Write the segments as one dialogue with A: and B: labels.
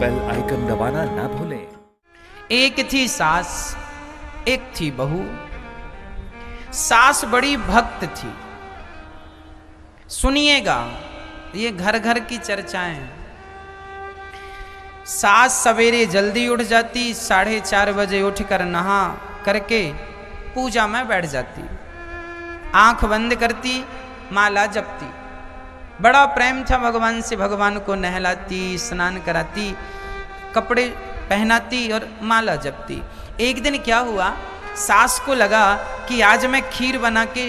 A: Bell icon दबाना ना भूलें।
B: एक थी सास, एक थी बहू। सास बड़ी भक्त थी। सुनिएगा, ये घर घर की चर्चाएं। सास सवेरे जल्दी उठ जाती, 4:30 बजे उठकर नहा करके पूजा में बैठ जाती, आंख बंद करती, माला जपती। बड़ा प्रेम था भगवान से, भगवान को नहलाती, स्नान कराती, कपड़े पहनाती और माला जपती। एक दिन क्या हुआ, सास को लगा कि आज मैं खीर बना के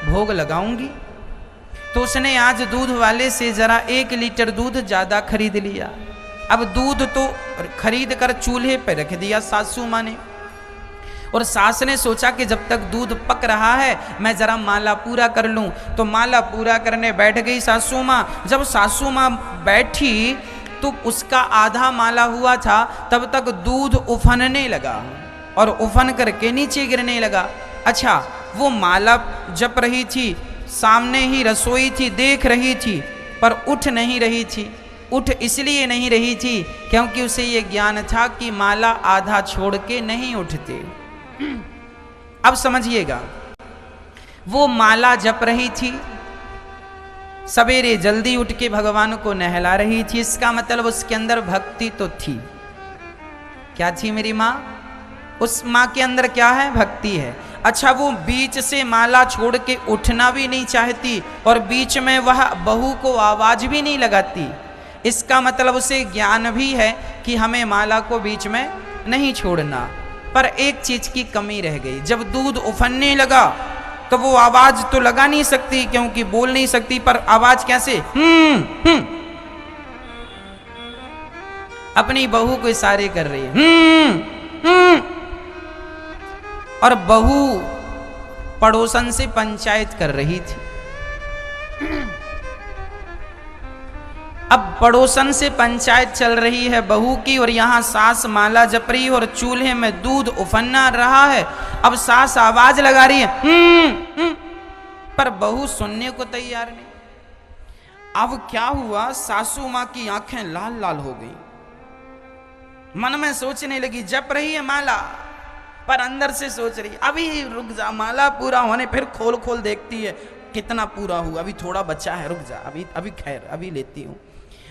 B: भोग लगाऊंगी, तो उसने आज दूध वाले से जरा 1 लीटर दूध ज्यादा खरीद लिया। अब दूध तो खरीद कर चूल्हे पर रख दिया सासू माँ ने, और सास ने सोचा कि जब तक दूध पक रहा है मैं जरा माला पूरा कर लूं। तो माला पूरा करने बैठ गई सासू माँ। जब सासू माँ बैठी तो उसका आधा माला हुआ था, तब तक दूध उफनने लगा और उफन करके नीचे गिरने लगा। अच्छा, वो माला जप रही थी, सामने ही रसोई थी, देख रही थी, पर उठ नहीं रही थी। उठ इसलिए नहीं रही थी क्योंकि उसे ये ज्ञान था कि माला आधा छोड़ के नहीं उठते। अब समझिएगा, वो माला जप रही थी, सवेरे जल्दी उठ के भगवान को नहला रही थी। इसका मतलब उसके अंदर भक्ति तो थी। क्या थी मेरी माँ? उस माँ के अंदर क्या है? भक्ति है। अच्छा, वो बीच से माला छोड़ के उठना भी नहीं चाहती और बीच में वह बहू को आवाज भी नहीं लगाती। इसका मतलब उसे ज्ञान भी है कि हमें माला को बीच में नहीं छोड़ना। पर एक चीज की कमी रह गई, जब दूध उफनने लगा तो वो आवाज तो लगा नहीं सकती क्योंकि बोल नहीं सकती, पर आवाज कैसे? अपनी बहू को इशारे कर रही है। और बहू पड़ोसन से पंचायत कर रही थी। अब पड़ोसन से पंचायत चल रही है बहू की, और यहां सास माला जप रही है और चूल्हे में दूध उफन्ना रहा है। अब सास आवाज लगा रही है, पर बहू सुनने को तैयार नहीं। अब क्या हुआ, सासू मां की आंखें लाल लाल हो गई। मन में सोचने लगी, जप रही है माला, पर अंदर से सोच रही अभी रुक जा, माला पूरा होने, फिर खोल खोल देखती है कितना पूरा हुआ, अभी थोड़ा बचा है, रुक जा, अभी खैर अभी लेती हूं।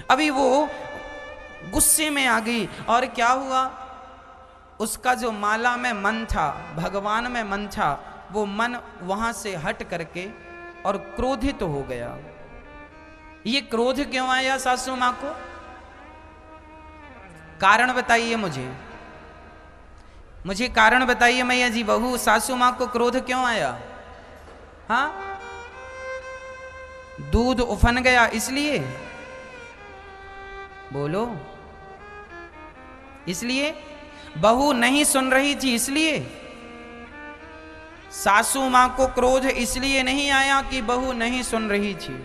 B: अभी वो गुस्से में आ गई। और क्या हुआ, उसका जो माला में मन था, भगवान में मन था, वो मन वहां से हट करके और क्रोधित तो हो गया। ये क्रोध क्यों आया सासू मां को? कारण बताइए मुझे कारण बताइए मैया जी। बहू, सासू मां को क्रोध क्यों आया? हाँ, दूध उफन गया इसलिए? बोलो, इसलिए? बहू नहीं सुन रही थी इसलिए? सासू मां को क्रोध इसलिए नहीं आया कि बहू नहीं सुन रही थी।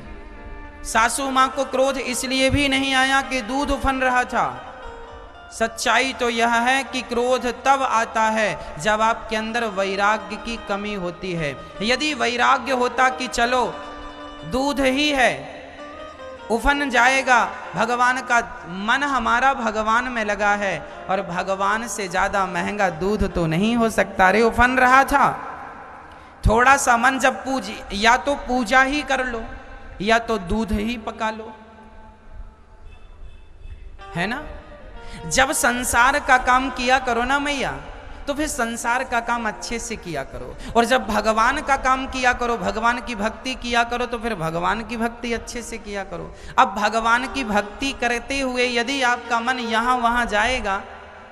B: सासू मां को क्रोध इसलिए भी नहीं आया कि दूध उफन रहा था। सच्चाई तो यह है कि क्रोध तब आता है जब आपके अंदर वैराग्य की कमी होती है। यदि वैराग्य होता कि चलो दूध ही है, उफन जाएगा, भगवान का मन हमारा भगवान में लगा है और भगवान से ज्यादा महंगा दूध तो नहीं हो सकता। रे उफन रहा था, थोड़ा सा मन जब या तो पूजा ही कर लो या तो दूध ही पका लो, है ना? जब संसार का काम किया करो ना मैया, तो फिर संसार का काम अच्छे से किया करो, और जब भगवान का काम किया करो, भगवान की भक्ति किया करो, तो फिर भगवान की भक्ति अच्छे से किया करो। अब भगवान की भक्ति करते हुए यदि आपका मन यहाँ वहाँ जाएगा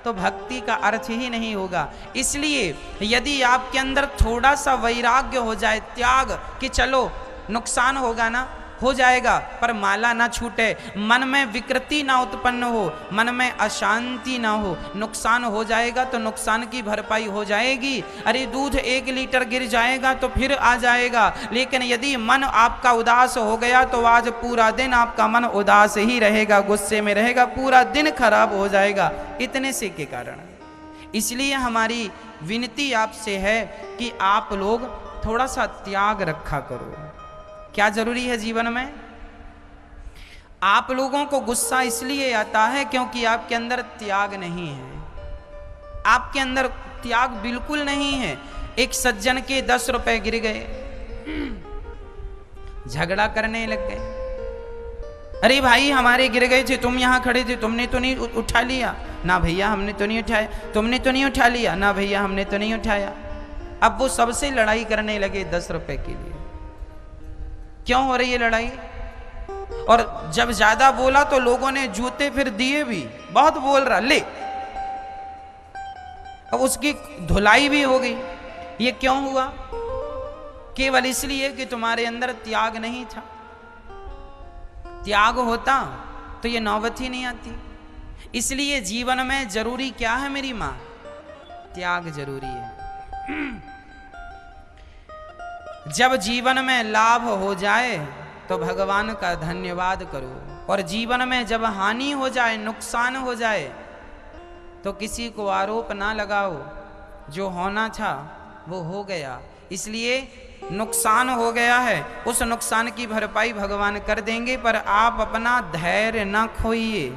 B: तो भक्ति का अर्थ ही नहीं होगा। इसलिए यदि आपके अंदर थोड़ा सा वैराग्य हो जाए, त्याग, कि चलो नुकसान होगा ना, हो जाएगा, पर माला ना छूटे, मन में विकृति ना उत्पन्न हो, मन में अशांति ना हो, नुकसान हो जाएगा तो नुकसान की भरपाई हो जाएगी। अरे दूध 1 लीटर गिर जाएगा तो फिर आ जाएगा, लेकिन यदि मन आपका उदास हो गया तो आज पूरा दिन आपका मन उदास ही रहेगा, गुस्से में रहेगा, पूरा दिन खराब हो जाएगा, इतने से के कारण। इसलिए हमारी विनती आपसे है कि आप लोग थोड़ा सा त्याग रखा करो। क्या जरूरी है जीवन में? आप लोगों को गुस्सा इसलिए आता है क्योंकि आपके अंदर त्याग नहीं है। आपके अंदर त्याग बिल्कुल नहीं है। एक सज्जन के 10 रुपए गिर गए, झगड़ा करने लग गए। अरे भाई हमारे गिर गए थे, तुम यहां खड़े थे, तुमने तो नहीं उठा लिया। ना भैया हमने तो नहीं उठाया। तुमने तो नहीं उठा लिया। ना भैया हमने तो नहीं उठाया। अब वो सबसे लड़ाई करने लगे 10 रुपए के लिए। क्यों हो रही है लड़ाई? और जब ज्यादा बोला तो लोगों ने जूते फिर दिए भी, बहुत बोल रहा ले। अब उसकी धुलाई भी हो गई। ये क्यों हुआ? केवल इसलिए कि तुम्हारे अंदर त्याग नहीं था। त्याग होता तो ये नौबत ही नहीं आती। इसलिए जीवन में जरूरी क्या है मेरी मां? त्याग जरूरी है। जब जीवन में लाभ हो जाए तो भगवान का धन्यवाद करो, और जीवन में जब हानि हो जाए, नुकसान हो जाए, तो किसी को आरोप ना लगाओ। जो होना था वो हो गया। इसलिए नुकसान हो गया है, उस नुकसान की भरपाई भगवान कर देंगे, पर आप अपना धैर्य ना खोइए।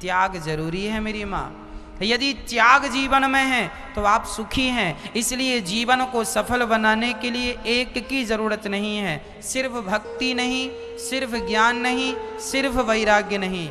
B: त्याग जरूरी है मेरी माँ। यदि त्याग जीवन में है तो आप सुखी हैं। इसलिए जीवन को सफल बनाने के लिए एक की जरूरत नहीं है। सिर्फ भक्ति नहीं, सिर्फ ज्ञान नहीं, सिर्फ वैराग्य नहीं,